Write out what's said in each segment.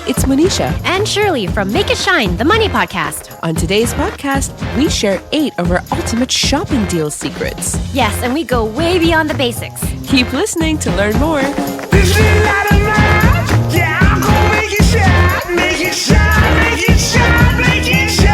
it's Monisha. And Shirley from Make It Shine, the Money Podcast. On today's podcast, we share 8 of our ultimate shopping deal secrets. Yes, and we go way beyond the basics. Keep listening to learn more. This little light of mine, yeah, I'm gonna make it shine, make it shine, make it shine, make it shine.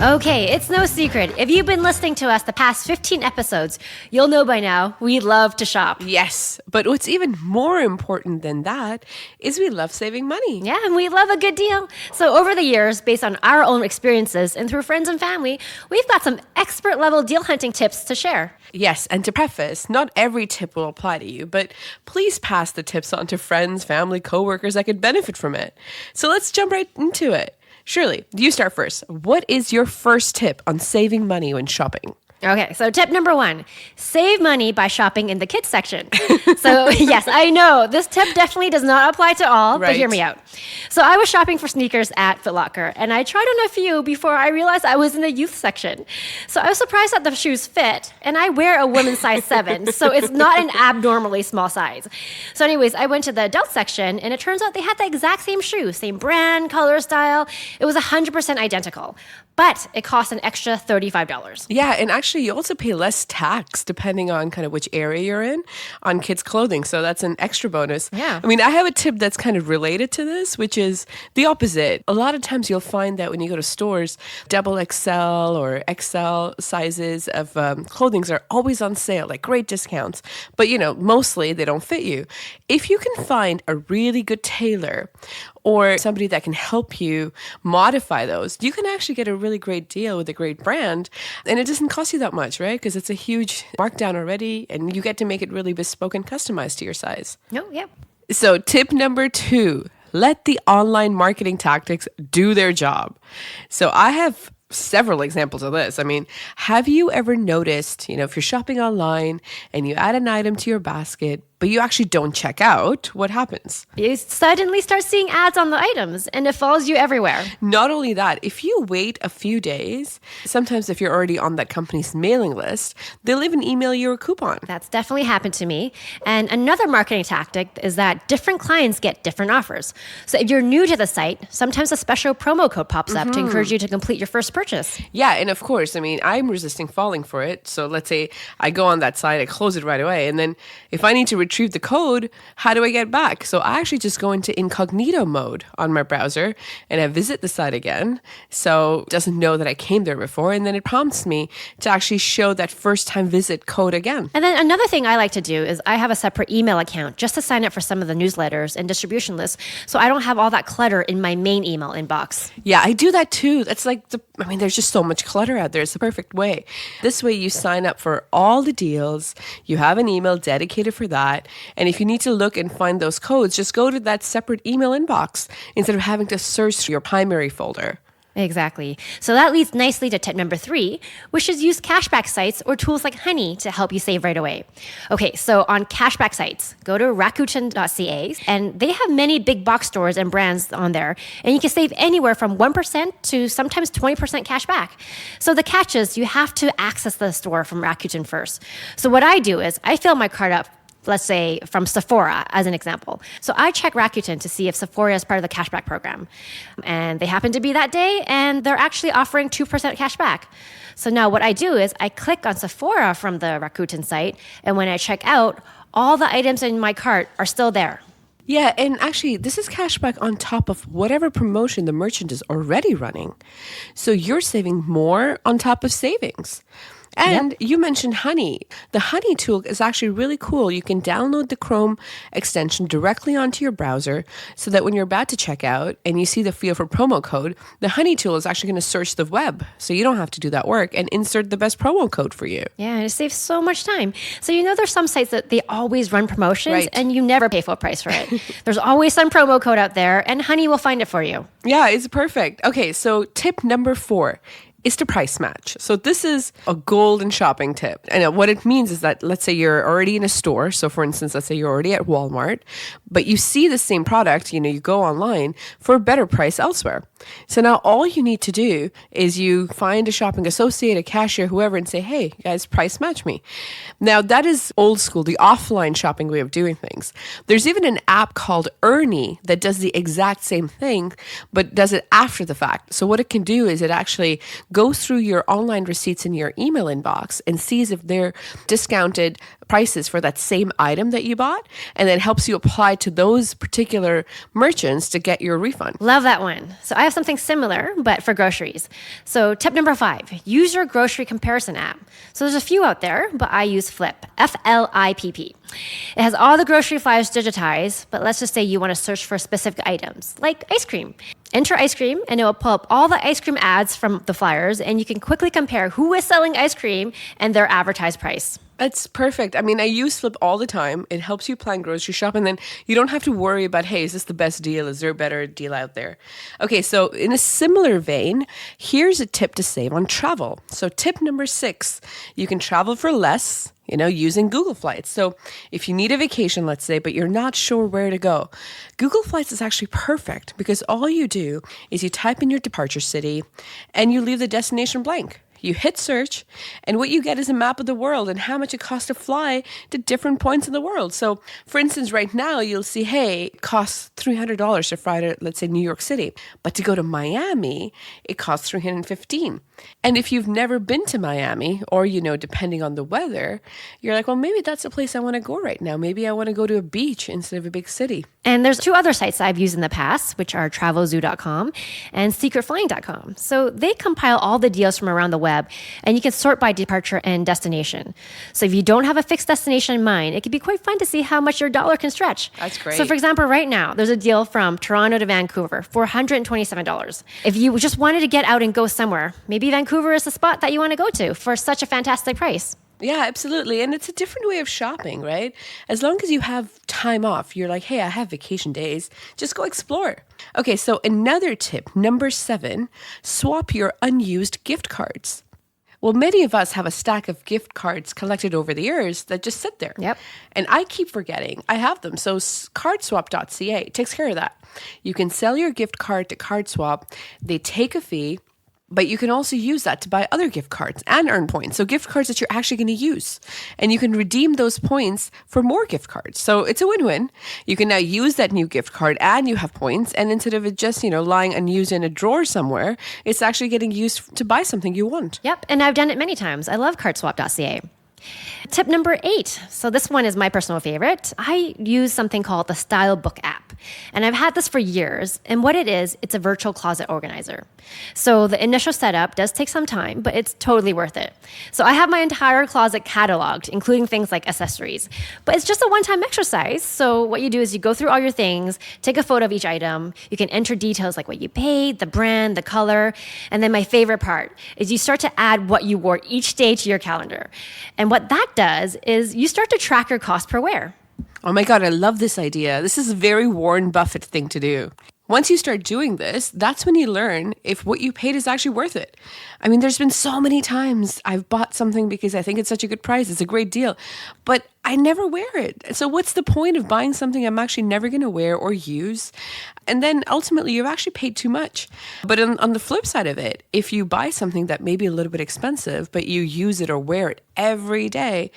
Okay, it's no secret. If you've been listening to us the past 15 episodes, you'll know by now we love to shop. Yes, but what's even more important than that is we love saving money. Yeah, and we love a good deal. So over the years, based on our own experiences and through friends and family, we've got some expert level deal hunting tips to share. Yes, and to preface, not every tip will apply to you, but please pass the tips on to friends, family, coworkers that could benefit from it. So let's jump right into it. Shirley, you start first. What is your first tip on saving money when shopping? Okay, so tip number 1, save money by shopping in the kids section. So yes, I know this tip definitely does not apply to all, but hear me out. So I was shopping for sneakers at Foot Locker, and I tried on a few before I realized I was in the youth section. So I was surprised that the shoes fit, and I wear a women's size 7, so it's not an abnormally small size. So anyways, I went to the adult section, and it turns out they had the exact same shoe, same brand, color, style. It was 100% identical, but it cost an extra $35. Yeah, and actually you also pay less tax depending on kind of which area you're in on kids' clothing. So that's an extra bonus. Yeah. I mean, I have a tip that's kind of related to this, which is the opposite. A lot of times you'll find that when you go to stores, double XL or XL sizes of clothings are always on sale, like great discounts. But, mostly they don't fit you. If you can find a really good tailor or somebody that can help you modify those, you can actually get a really great deal with a great brand. And it doesn't cost you that much, right? Because it's a huge markdown already, and you get to make it really bespoke and customized to your size. No, yeah. So tip number 2, let the online marketing tactics do their job. So I have several examples of this. I mean, have you ever noticed, if you're shopping online and you add an item to your basket, but you actually don't check out, what happens? You suddenly start seeing ads on the items, and it follows you everywhere. Not only that, if you wait a few days, sometimes if you're already on that company's mailing list, they'll even email you a coupon. That's definitely happened to me. And another marketing tactic is that different clients get different offers. So if you're new to the site, sometimes a special promo code pops up to encourage you to complete your first purchase. Yeah, and of course, I'm resisting falling for it. So let's say I go on that site, I close it right away, and then if I need to retrieve the code, how do I get back? So I actually just go into incognito mode on my browser and I visit the site again. So it doesn't know that I came there before, and then it prompts me to actually show that first time visit code again. And then another thing I like to do is I have a separate email account just to sign up for some of the newsletters and distribution lists, so I don't have all that clutter in my main email inbox. Yeah, I do that too. That's like, there's just so much clutter out there. It's the perfect way. This way you sign up for all the deals. You have an email dedicated for that. And if you need to look and find those codes, just go to that separate email inbox instead of having to search through your primary folder. Exactly. So that leads nicely to tip number 3, which is use cashback sites or tools like Honey to help you save right away. Okay, so on cashback sites, go to Rakuten.ca, and they have many big box stores and brands on there, and you can save anywhere from 1% to sometimes 20% cash back. So the catch is you have to access the store from Rakuten first. So what I do is I fill my cart up, let's say from Sephora as an example. So I check Rakuten to see if Sephora is part of the cashback program. And they happen to be that day, and they're actually offering 2% cashback. So now what I do is I click on Sephora from the Rakuten site, and when I check out, all the items in my cart are still there. Yeah, and actually, this is cashback on top of whatever promotion the merchant is already running. So you're saving more on top of savings. And you mentioned Honey. The Honey tool is actually really cool. You can download the Chrome extension directly onto your browser so that when you're about to check out and you see the field for promo code, the Honey tool is actually going to search the web. So you don't have to do that work and insert the best promo code for you. Yeah, and it saves so much time. So there's some sites that they always run promotions, right, and you never pay full price for it. There's always some promo code out there, and Honey will find it for you. Yeah, it's perfect. Okay, so tip number 4. is to price match. So this is a golden shopping tip. And what it means is that, let's say you're already in a store. So for instance, let's say you're already at Walmart, but you see the same product, you go online for a better price elsewhere. So now all you need to do is you find a shopping associate, a cashier, whoever, and say, hey, guys, price match me. Now that is old school, the offline shopping way of doing things. There's even an app called Ernie that does the exact same thing, but does it after the fact. So what it can do is it actually goes through your online receipts in your email inbox and sees if they're discounted prices for that same item that you bought, and then helps you apply to those particular merchants to get your refund. Love that one. So I have something similar, but for groceries. So tip number 5, use your grocery comparison app. So there's a few out there, but I use Flip, F-L-I-P-P. It has all the grocery flyers digitized, but let's just say you want to search for specific items, like ice cream. Enter ice cream, and it will pull up all the ice cream ads from the flyers, and you can quickly compare who is selling ice cream and their advertised price. That's perfect. I mean, I use Flip all the time. It helps you plan grocery shop, and then you don't have to worry about, hey, is this the best deal? Is there a better deal out there? Okay, so in a similar vein, here's a tip to save on travel. So tip number 6, you can travel for less, using Google Flights. So if you need a vacation, let's say, but you're not sure where to go, Google Flights is actually perfect because all you do is you type in your departure city and you leave the destination blank. You hit search, and what you get is a map of the world and how much it costs to fly to different points in the world. So, for instance, right now, you'll see, hey, it costs $300 to fly to, let's say, New York City. But to go to Miami, it costs $315. And if you've never been to Miami, or, depending on the weather, you're like, well, maybe that's a place I want to go right now. Maybe I want to go to a beach instead of a big city. And there's 2 other sites I've used in the past, which are travelzoo.com and secretflying.com. So they compile all the deals from around the web, and you can sort by departure and destination. So if you don't have a fixed destination in mind, it can be quite fun to see how much your dollar can stretch. That's great. So for example, right now, there's a deal from Toronto to Vancouver for $127. If you just wanted to get out and go somewhere, maybe Vancouver is the spot that you want to go to for such a fantastic price. Yeah, absolutely. And it's a different way of shopping, right? As long as you have time off, you're like, hey, I have vacation days, just go explore. Okay, so another tip, number 7, swap your unused gift cards. Well, many of us have a stack of gift cards collected over the years that just sit there. Yep. And I keep forgetting I have them. So cardswap.ca takes care of that. You can sell your gift card to CardSwap. They take a fee, but you can also use that to buy other gift cards and earn points. So gift cards that you're actually going to use. And you can redeem those points for more gift cards. So it's a win-win. You can now use that new gift card and you have points. And instead of it just, lying unused in a drawer somewhere, it's actually getting used to buy something you want. Yep, and I've done it many times. I love cardswap.ca. Tip number 8. So this one is my personal favorite. I use something called the Style Book app. And I've had this for years. And what it is, it's a virtual closet organizer. So the initial setup does take some time, but it's totally worth it. So I have my entire closet cataloged, including things like accessories. But it's just a one-time exercise. So what you do is you go through all your things, take a photo of each item. You can enter details like what you paid, the brand, the color. And then my favorite part is you start to add what you wore each day to your calendar. And what that does is you start to track your cost per wear. Oh my God, I love this idea. This is a very Warren Buffett thing to do. Once you start doing this, that's when you learn if what you paid is actually worth it. I mean, there's been so many times I've bought something because I think it's such a good price. It's a great deal, but I never wear it. So what's the point of buying something I'm actually never going to wear or use? And then ultimately you've actually paid too much. But on the flip side of it, if you buy something that may be a little bit expensive, but you use it or wear it every day,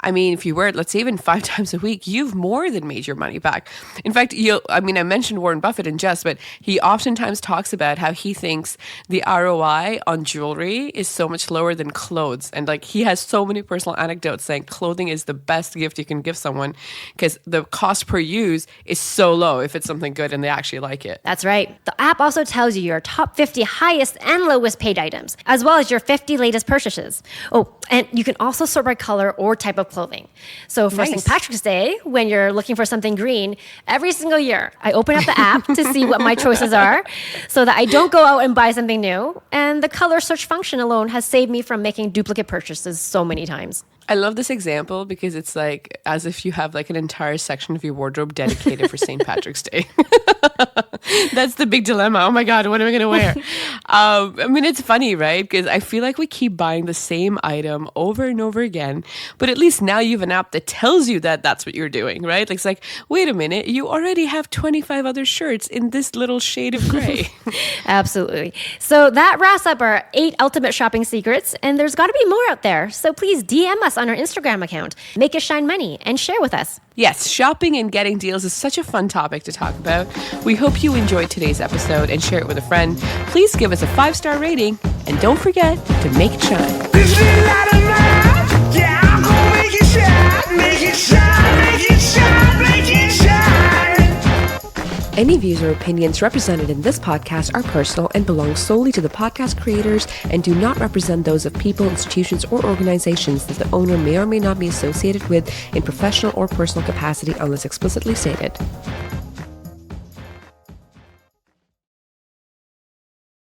I mean, if you wear it, let's say even 5 times a week, you've more than made your money back. In fact, I mentioned Warren Buffett in jest, but he oftentimes talks about how he thinks the ROI on jewelry is so much lower than clothes. And he has so many personal anecdotes saying clothing is the best gift you can give someone because the cost per use is so low if it's something good and they actually like it. That's right. The app also tells you your top 50 highest and lowest paid items, as well as your 50 latest purchases. Oh, and you can also sort by color or type of clothing. So for St. Patrick's Day, when you're looking for something green, every single year, I open up the app to see what my choices are so that I don't go out and buy something new. And the color search function alone has saved me from making duplicate purchases so many times. I love this example because it's as if you have an entire section of your wardrobe dedicated for St. Patrick's Day. That's the big dilemma. Oh my God, what am I going to wear? It's funny, right? Because I feel like we keep buying the same item over and over again. But at least now you have an app that tells you that that's what you're doing, right? It's like, wait a minute, you already have 25 other shirts in this little shade of gray. Absolutely. So that wraps up our 8 ultimate shopping secrets, and there's got to be more out there. So please DM us on our Instagram account, Make It Shine Money, and share with us. Yes, shopping and getting deals is such a fun topic to talk about. We hope you enjoyed today's episode and share it with a friend. Please give us a 5-star rating and don't forget to make it shine. This little light of mine, yeah, I'm gonna make it shine, make it shine, make it shine, make it shine. Any views or opinions represented in this podcast are personal and belong solely to the podcast creators and do not represent those of people, institutions, or organizations that the owner may or may not be associated with in professional or personal capacity unless explicitly stated.